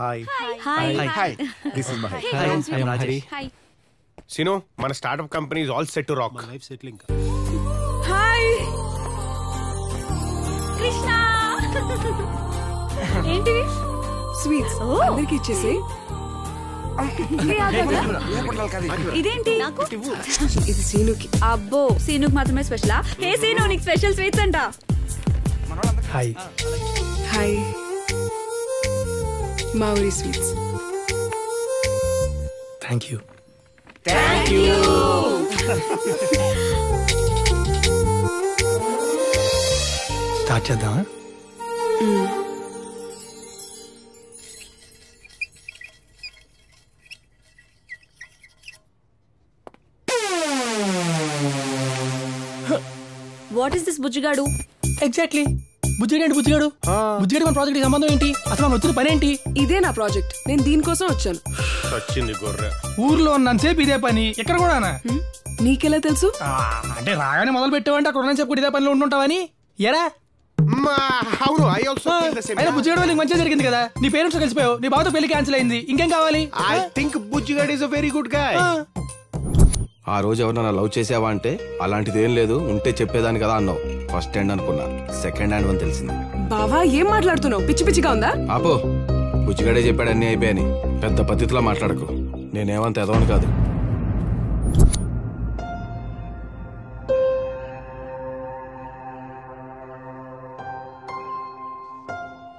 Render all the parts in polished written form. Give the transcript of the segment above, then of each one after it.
Hi hi this is Mahesh. Hi I am Hari. Hi Seenu మన startup company is all set to rock. Life settling. Hi Krishna ఏంటి sweets అందరికి ఇచ్చేసి. ఇదేంటి నాకు ఇది సీనుకి. అబ్బో సీనుకి మాత్రమే స్పెషలా? హే సీను నీకు స్పెషల్ స్వీట్స్ అంట. హాయ్ హాయ్ మా ఊరి స్వీట్స్. Thank you. స్టార్ట్ చేద్దామా? వాట్ ఇస్ దిస్ బుజ్జిగాడు? ఎగ్జాక్ట్లీ. బుజ్జిగాడు బుజ్జిగాడు మన ప్రాజెక్ట్ సంబంధం ఏంటి? అసలు మనం వచ్చిన పని ఏంటి? ఇదే నా ప్రాజెక్ట్. నేను దీనికోసం వచ్చాను. వచ్చింది గొర్రె. ఊర్లో ఉన్నంతసేపు ఇదే పని, ఇక్కడ కూడా. నీకెలా తెలుసు? అంటే రాగానే మొదలు పెట్టావంటే అక్కడ ఉన్న చెప్పు ఇదే పనిలో ఉంటుంటావని. ఎరా అవును, I also feel the same. అయినా బుజ్జిగాడు నీకు మంచిగా జరిగింది కదా, నీ పేరెంట్స్ కలిసిపోయావు, నీ బావతో పెళ్లి క్యాన్సిల్ అయింది, ఇంకేం కావాలి? ఐ థింక్ బుజ్జిగాడు is a very good guy. ఆ రోజు ఎవరన్నా లవ్ చేసావా అంటే అలాంటిది ఏం లేదు, ఉంటే చెప్పేదాన్ని కదా అన్నావు. ఫస్ట్ హ్యాండ్ అనుకున్నా, సెకండ్ హ్యాండ్ అని తెలిసింది. బావా ఏం మాట్లాడుతున్నావు? పిచ్చి పిచ్చిగా ఉందా? ఆపో, బుజ్జిగాడే చెప్పాడు అన్నీ అయిపోయాని. పెద్ద పద్ధతిలో మాట్లాడకు, నేనేమంత ఎదవను కాదు.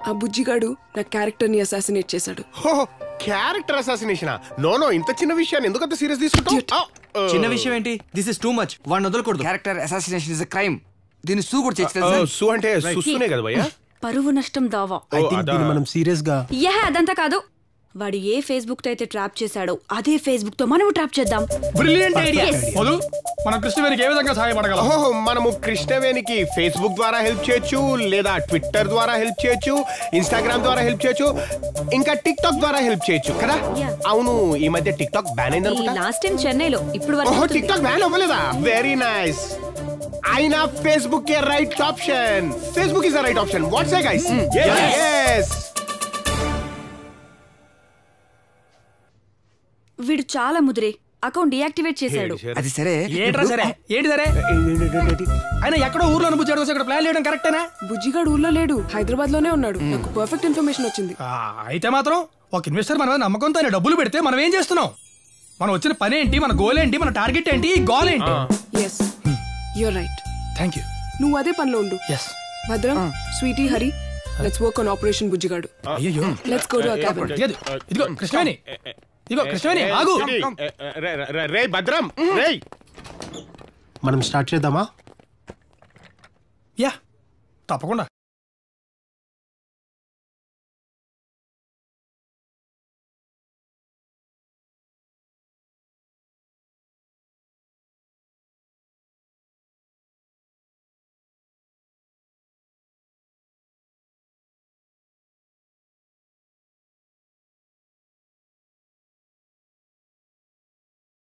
ఆ బుజ్జిగాడు నా క్యారెక్టర్ ని అసాసినేట్ చేశాడు. Character assassination? నో, ఇంత చిన్న విషయాన్ని ఎందుకు అంత సీరియస్ తీసుకుంటావు? చిన్న విషయం ఏంటి? This is too much. వాడిని వదలకూడదు. Character assassination is a crime. దీన్ని సూ కూడా చేయొచ్చు. సు అంటే సుస్తునే కదా భయ్యా. పరువు నష్టం దావా. ఐ థింక్ దీన్ని మనం సీరియస్ గా. అదంతా కాదు. వాడు ఏ ఫేస్బుక్ తో అయితే ట్రాప్ చేశాడో అదే ఫేస్బుక్ తో మనం ట్రాప్ చేద్దాం. Brilliant idea. మనం కృష్ణవేణికి ఏ విధంగా సహాయపడగలం? మనము కృష్ణవేణికి ఫేస్బుక్ ద్వారా హెల్ప్ చేయొచ్చు, లేదా ట్విట్టర్ ద్వారా హెల్ప్ చేయొచ్చు, ఇన్స్టాగ్రామ్ ద్వారా హెల్ప్ చేయొచ్చు, ఇంకా టిక్ టాక్ ద్వారా హెల్ప్ చేయొచ్చు కదా. అవును, ఈ మధ్య టిక్ టాక్ బ్యాన్ అయింది అనుకుంటా. లాస్ట్ టైం చెన్నైలో. ఇప్పుడు వరకు టిక్ టాక్ బ్యాన్ అవ్వలేదా? Very nice. అయినా Facebook a right option. Facebook is the right option. What's up guys? yes. వీడు చాలా ముదిరే. అకౌంట్ డియాక్టివేట్ చేశాడు. అది సరే. ఏంటి సరే? ఆయన ఎక్కడో ఊర్లో బుజ్జిగాడు ఇక్కడ ప్లాన్ చేయడం కరెక్టేనా? బుజ్జిగాడు ఊర్లో లేడు, హైదరాబాద్ లోనే ఉన్నాడు. నాకు పర్ఫెక్ట్ ఇన్ఫర్మేషన్ వచ్చింది. అయితే మాత్రం ఒక ఇన్వెస్టర్ మన నమ్మకంతో డబ్బులు పెడితే మనం ఏం చేస్తున్నాం? మనం వచ్చిన పని ఏంటి, మన గోల్ ఏంటి, మన టార్గెట్ ఏంటి, గోల్ ఏంటి? Yes, you're right. Thank you. నువ్వు అదే పనిలో ఉండు. ఎస్. భద్రం, sweety, Hari, let's work on operation బుజ్జిగాడు. అయ్యో, let's go to our cabin. ఇదిగో కృష్ణవేణి, ఆగు. రే భద్రం, రే మనం స్టార్ట్ చేద్దామా? యా, తప్పకుండా.